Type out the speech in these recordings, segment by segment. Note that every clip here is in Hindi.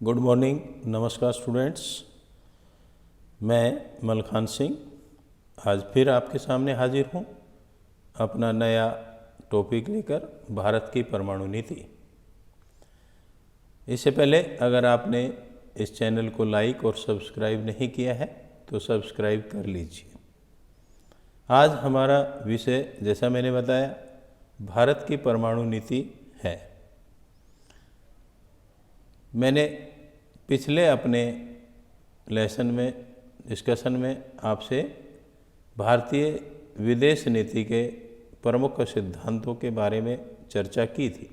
गुड मॉर्निंग, नमस्कार स्टूडेंट्स। मैं मलखान सिंह आज फिर आपके सामने हाजिर हूँ अपना नया टॉपिक लेकर, भारत की परमाणु नीति। इससे पहले अगर आपने इस चैनल को लाइक और सब्सक्राइब नहीं किया है तो सब्सक्राइब कर लीजिए। आज हमारा विषय, जैसा मैंने बताया, भारत की परमाणु नीति है। मैंने पिछले अपने लेसन में, डिस्कशन में आपसे भारतीय विदेश नीति के प्रमुख सिद्धांतों के बारे में चर्चा की थी।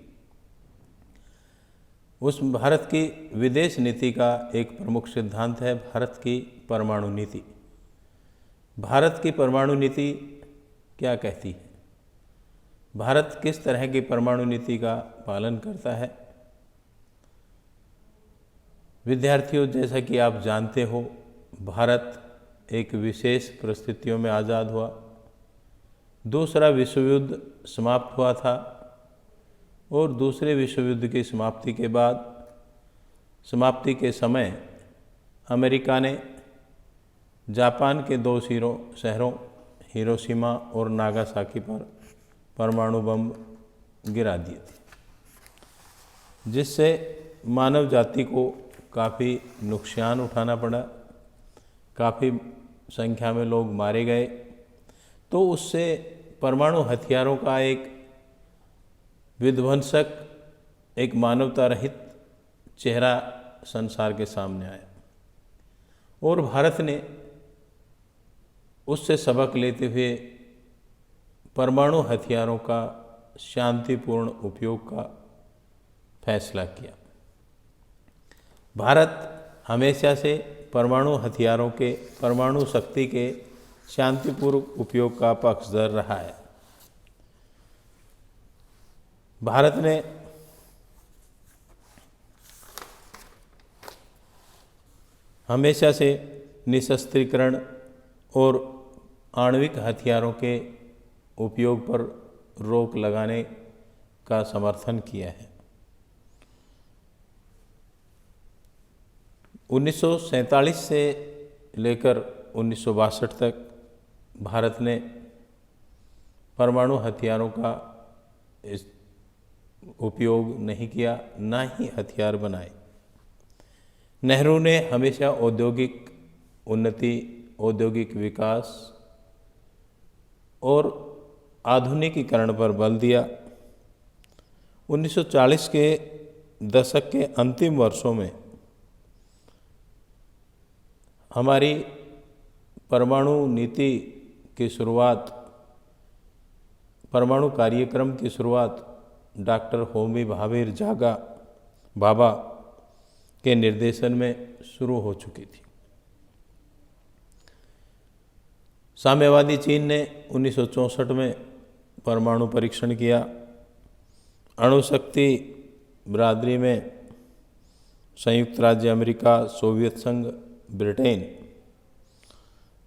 उस भारत की विदेश नीति का एक प्रमुख सिद्धांत है भारत की परमाणु नीति। भारत की परमाणु नीति क्या कहती है? भारत किस तरह की परमाणु नीति का पालन करता है? विद्यार्थियों, जैसा कि आप जानते हो, भारत एक विशेष परिस्थितियों में आज़ाद हुआ। दूसरा विश्व युद्ध समाप्त हुआ था और दूसरे विश्व युद्ध की समाप्ति के बाद, समाप्ति के समय, अमेरिका ने जापान के दो शहरों हिरोशिमा और नागासाकी पर परमाणु बम गिरा दिए थे, जिससे मानव जाति को काफ़ी नुकसान उठाना पड़ा। काफ़ी संख्या में लोग मारे गए। तो उससे परमाणु हथियारों का एक विध्वंसक, एक मानवता रहित चेहरा संसार के सामने आया और भारत ने उससे सबक लेते हुए परमाणु हथियारों का शांतिपूर्ण उपयोग का फैसला किया। भारत हमेशा से परमाणु हथियारों के, परमाणु शक्ति के शांतिपूर्ण उपयोग का पक्षधर रहा है। भारत ने हमेशा से निशस्त्रीकरण और आणविक हथियारों के उपयोग पर रोक लगाने का समर्थन किया है। 1947 से लेकर 1962 तक भारत ने परमाणु हथियारों का उपयोग नहीं किया, ना ही हथियार बनाए। नेहरू ने हमेशा औद्योगिक उन्नति, औद्योगिक विकास और आधुनिकीकरण पर बल दिया। 1940 के दशक के अंतिम वर्षों में हमारी परमाणु नीति की शुरुआत, परमाणु कार्यक्रम की शुरुआत डॉक्टर होमी भाभा के निर्देशन में शुरू हो चुकी थी। साम्यवादी चीन ने 1964 में परमाणु परीक्षण किया। अणुशक्ति बिरादरी में संयुक्त राज्य अमेरिका, सोवियत संघ, ब्रिटेन,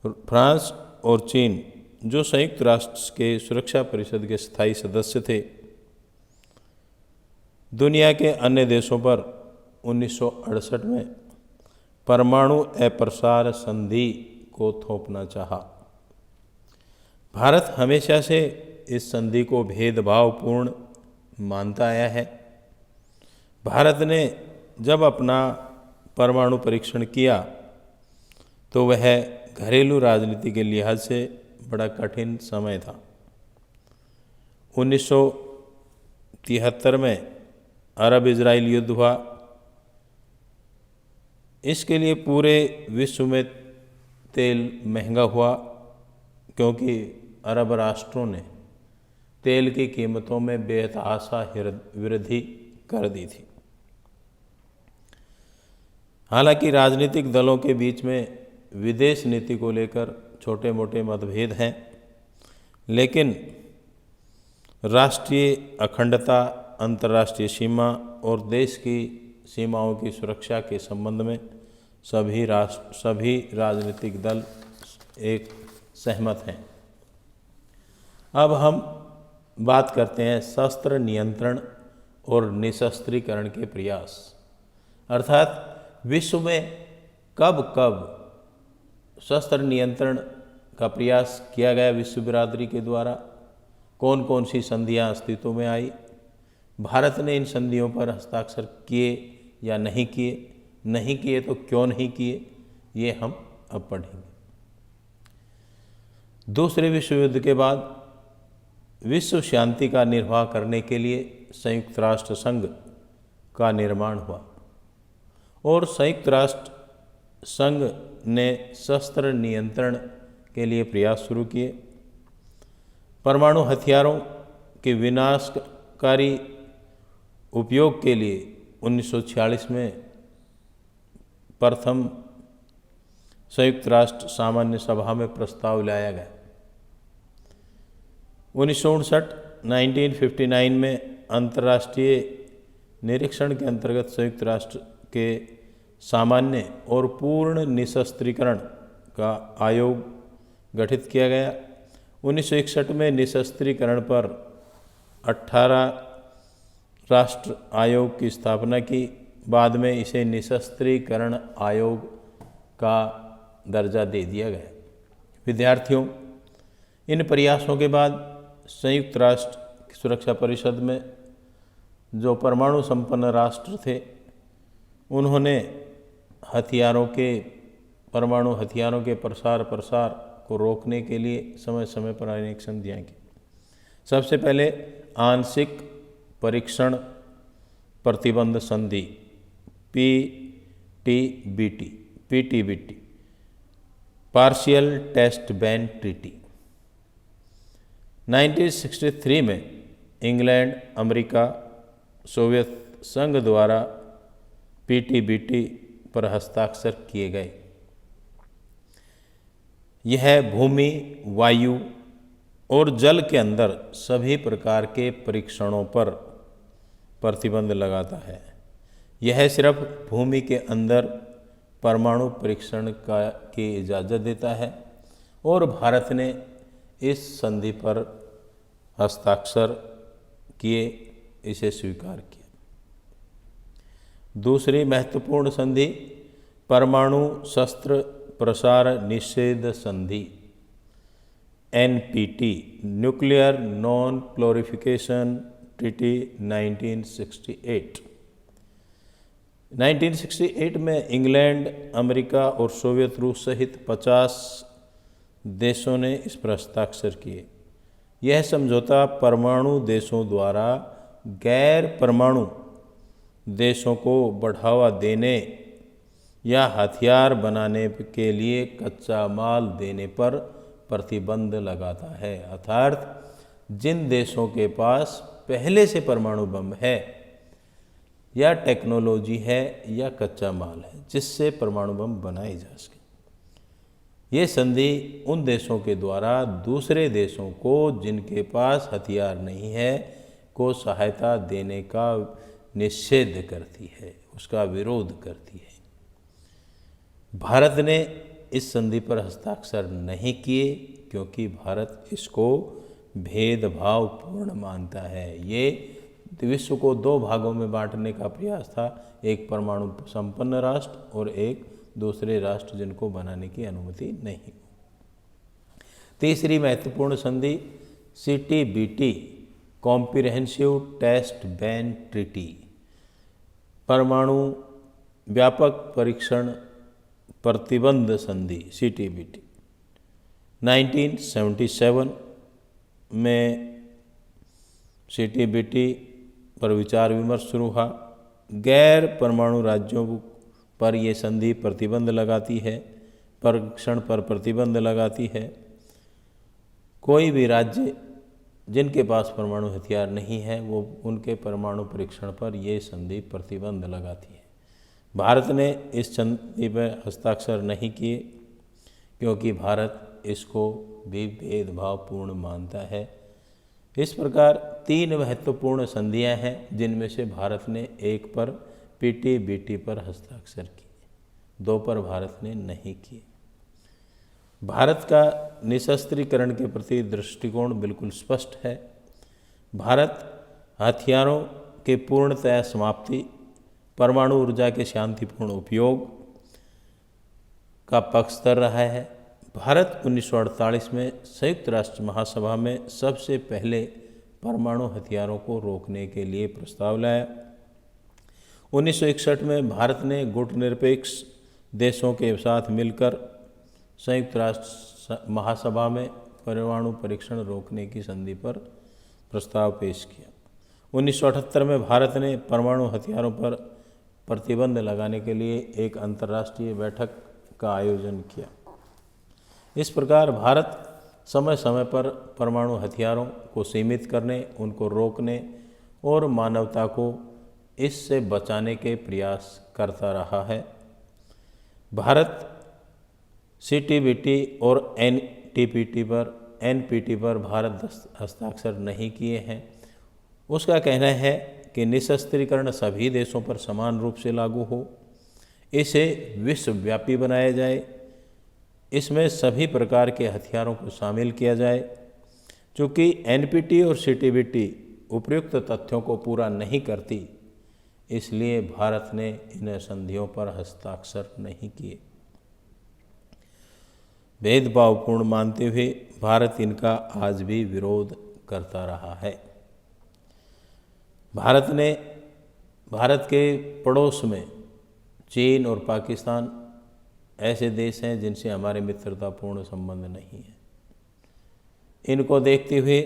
फ्रांस और चीन, जो संयुक्त राष्ट्र के सुरक्षा परिषद के स्थायी सदस्य थे, दुनिया के अन्य देशों पर 1968 में परमाणु अप्रसार संधि को थोपना चाहा। भारत हमेशा से इस संधि को भेदभावपूर्ण मानता आया है। भारत ने जब अपना परमाणु परीक्षण किया तो वह घरेलू राजनीति के लिहाज से बड़ा कठिन समय था। 1973 में अरब इजराइल युद्ध हुआ। इसके लिए पूरे विश्व में तेल महंगा हुआ, क्योंकि अरब राष्ट्रों ने तेल की कीमतों में बेतहाशा वृद्धि कर दी थी। हालांकि राजनीतिक दलों के बीच में विदेश नीति को लेकर छोटे मोटे मतभेद हैं, लेकिन राष्ट्रीय अखंडता, अंतर्राष्ट्रीय सीमा और देश की सीमाओं की सुरक्षा के संबंध में सभी राजनीतिक दल एक सहमत हैं। अब हम बात करते हैं शस्त्र नियंत्रण और निशस्त्रीकरण के प्रयास। अर्थात विश्व में कब कब शस्त्र नियंत्रण का प्रयास किया गया विश्व बिरादरी के द्वारा, कौन कौन सी संधियां अस्तित्व में आई, भारत ने इन संधियों पर हस्ताक्षर किए या नहीं किए, नहीं किए तो क्यों नहीं किए, ये हम अब पढ़ेंगे। दूसरे विश्व युद्ध के बाद विश्व शांति का निर्वाह करने के लिए संयुक्त राष्ट्र संघ का निर्माण हुआ और संयुक्त राष्ट्र संघ ने शस्त्र नियंत्रण के लिए प्रयास शुरू किए। परमाणु हथियारों के विनाशकारी उपयोग के लिए 1946 में प्रथम संयुक्त राष्ट्र सामान्य सभा में प्रस्ताव लाया गया। 1959 में अंतर्राष्ट्रीय निरीक्षण के अंतर्गत संयुक्त राष्ट्र के सामान्य और पूर्ण निशस्त्रीकरण का आयोग गठित किया गया। 1961 में निशस्त्रीकरण पर 18 राष्ट्र आयोग की स्थापना की। बाद में इसे निशस्त्रीकरण आयोग का दर्जा दे दिया गया। विद्यार्थियों, इन प्रयासों के बाद संयुक्त राष्ट्र सुरक्षा परिषद में जो परमाणु संपन्न राष्ट्र थे, उन्होंने परमाणु हथियारों के प्रसार को रोकने के लिए समय समय पर अनेक संधियाँ की। सबसे पहले आंशिक परीक्षण प्रतिबंध संधि पीटीबीटी पार्शियल टेस्ट बैन ट्रीटी। 1963 में इंग्लैंड, अमेरिका, सोवियत संघ द्वारा पीटीबीटी पर हस्ताक्षर किए गए। यह भूमि, वायु और जल के अंदर सभी प्रकार के परीक्षणों पर प्रतिबंध लगाता है। यह सिर्फ भूमि के अंदर परमाणु परीक्षण की इजाज़त देता है और भारत ने इस संधि पर हस्ताक्षर किए, इसे स्वीकार किया। दूसरी महत्वपूर्ण संधि परमाणु शस्त्र प्रसार निषेध संधि NPT nuclear non proliferation treaty 1968 में इंग्लैंड, अमेरिका और सोवियत रूस सहित 50 देशों ने इस पर हस्ताक्षर किए। यह समझौता परमाणु देशों द्वारा गैर परमाणु देशों को बढ़ावा देने या हथियार बनाने के लिए कच्चा माल देने पर प्रतिबंध लगाता है। अर्थात जिन देशों के पास पहले से परमाणु बम है या टेक्नोलॉजी है या कच्चा माल है जिससे परमाणु बम बनाए जा सके, ये संधि उन देशों के द्वारा दूसरे देशों को जिनके पास हथियार नहीं है को सहायता देने का निषेध करती है, उसका विरोध करती है। भारत ने इस संधि पर हस्ताक्षर नहीं किए क्योंकि भारत इसको भेदभावपूर्ण मानता है। ये विश्व को दो भागों में बांटने का प्रयास था, एक परमाणु संपन्न राष्ट्र और एक दूसरे राष्ट्र जिनको बनाने की अनुमति नहीं। तीसरी महत्वपूर्ण संधि CTBT comprehensive test ban treaty परमाणु व्यापक परीक्षण प्रतिबंध संधि सीटीबीटी 1977 में सीटीबीटी पर विचार विमर्श शुरू हुआ। गैर परमाणु राज्यों पर यह संधि प्रतिबंध लगाती है, परीक्षण पर प्रतिबंध लगाती है। कोई भी राज्य जिनके पास परमाणु हथियार नहीं है वो उनके परमाणु परीक्षण पर यह संधि प्रतिबंध लगाती है। भारत ने इस संधि पर हस्ताक्षर नहीं किए क्योंकि भारत इसको भी भेदभावपूर्ण मानता है। इस प्रकार तीन महत्वपूर्ण संधियां हैं जिनमें से भारत ने एक पर पीटीबीटी पर हस्ताक्षर किए, दो पर भारत ने नहीं किए। भारत का निशस्त्रीकरण के प्रति दृष्टिकोण बिल्कुल स्पष्ट है। भारत हथियारों के पूर्णतया समाप्ति परमाणु ऊर्जा के शांतिपूर्ण उपयोग का पक्षधर रहा है। भारत 1948 में संयुक्त राष्ट्र महासभा में सबसे पहले परमाणु हथियारों को रोकने के लिए प्रस्ताव लाया। 1961 में भारत ने गुटनिरपेक्ष देशों के साथ मिलकर संयुक्त राष्ट्र महासभा में परमाणु परीक्षण रोकने की संधि पर प्रस्ताव पेश किया। 1978 में भारत ने परमाणु हथियारों पर प्रतिबंध लगाने के लिए एक अंतर्राष्ट्रीय बैठक का आयोजन किया। इस प्रकार भारत समय समय पर परमाणु हथियारों को सीमित करने, उनको रोकने और मानवता को इससे बचाने के प्रयास करता रहा है। भारत CTBT और NPT पर भारत हस्ताक्षर नहीं किए हैं। उसका कहना है कि निशस्त्रीकरण सभी देशों पर समान रूप से लागू हो, इसे विश्वव्यापी बनाया जाए, इसमें सभी प्रकार के हथियारों को शामिल किया जाए। चूँकि NPT और CTBT उपयुक्त तथ्यों को पूरा नहीं करती, इसलिए भारत ने इन संधियों पर हस्ताक्षर नहीं किए। भेदभावपूर्ण मानते हुए भारत इनका आज भी विरोध करता रहा है। भारत के पड़ोस में चीन और पाकिस्तान ऐसे देश हैं जिनसे हमारे मित्रतापूर्ण संबंध नहीं है। इनको देखते हुए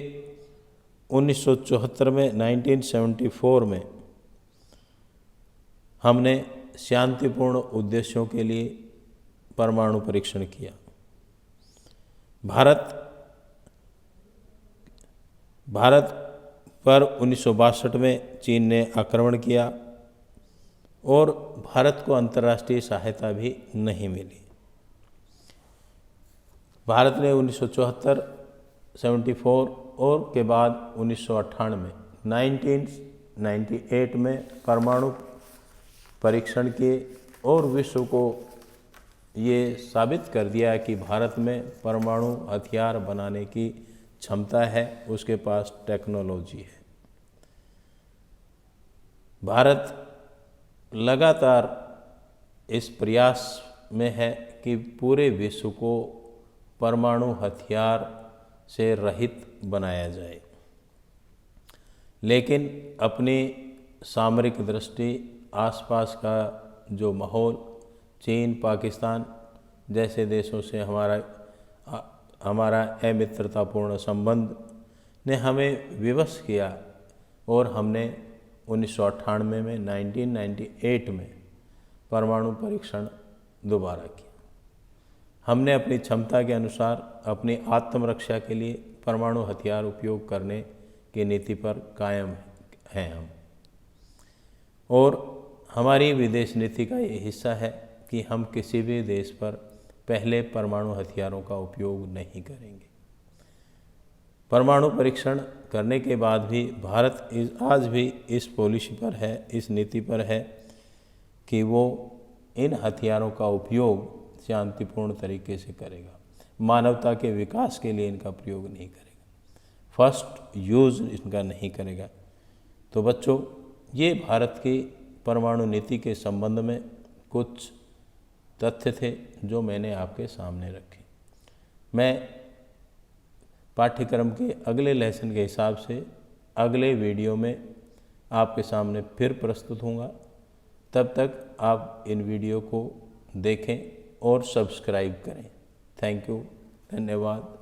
1974 में 1974 में हमने शांतिपूर्ण उद्देश्यों के लिए परमाणु परीक्षण किया। भारत पर 1962 में चीन ने आक्रमण किया और भारत को अंतर्राष्ट्रीय सहायता भी नहीं मिली। भारत ने 1974, 74 और के बाद 1998 1998 में परमाणु परीक्षण किए और विश्व को ये साबित कर दिया कि भारत में परमाणु हथियार बनाने की क्षमता है, उसके पास टेक्नोलॉजी है। भारत लगातार इस प्रयास में है कि पूरे विश्व को परमाणु हथियार से रहित बनाया जाए, लेकिन अपनी सामरिक दृष्टि, आसपास का जो माहौल, चीन, पाकिस्तान जैसे देशों से हमारा अमित्रतापूर्ण संबंध ने हमें विवश किया और हमने 1998 में 1998 में परमाणु परीक्षण दोबारा किया। हमने अपनी क्षमता के अनुसार अपनी आत्मरक्षा के लिए परमाणु हथियार उपयोग करने की नीति पर कायम हैं हम, और हमारी विदेश नीति का ये हिस्सा है कि हम किसी भी देश पर पहले परमाणु हथियारों का उपयोग नहीं करेंगे। परमाणु परीक्षण करने के बाद भी भारत आज भी इस पॉलिसी पर है, इस नीति पर है कि वो इन हथियारों का उपयोग शांतिपूर्ण तरीके से करेगा, मानवता के विकास के लिए इनका प्रयोग नहीं करेगा, फर्स्ट यूज़ इनका नहीं करेगा। तो बच्चों, ये भारत की परमाणु नीति के संबंध में कुछ तथ्य थे जो मैंने आपके सामने रखे। मैं पाठ्यक्रम के अगले लेसन के हिसाब से अगले वीडियो में आपके सामने फिर प्रस्तुत होऊंगा। तब तक आप इन वीडियो को देखें और सब्सक्राइब करें। थैंक यू, धन्यवाद।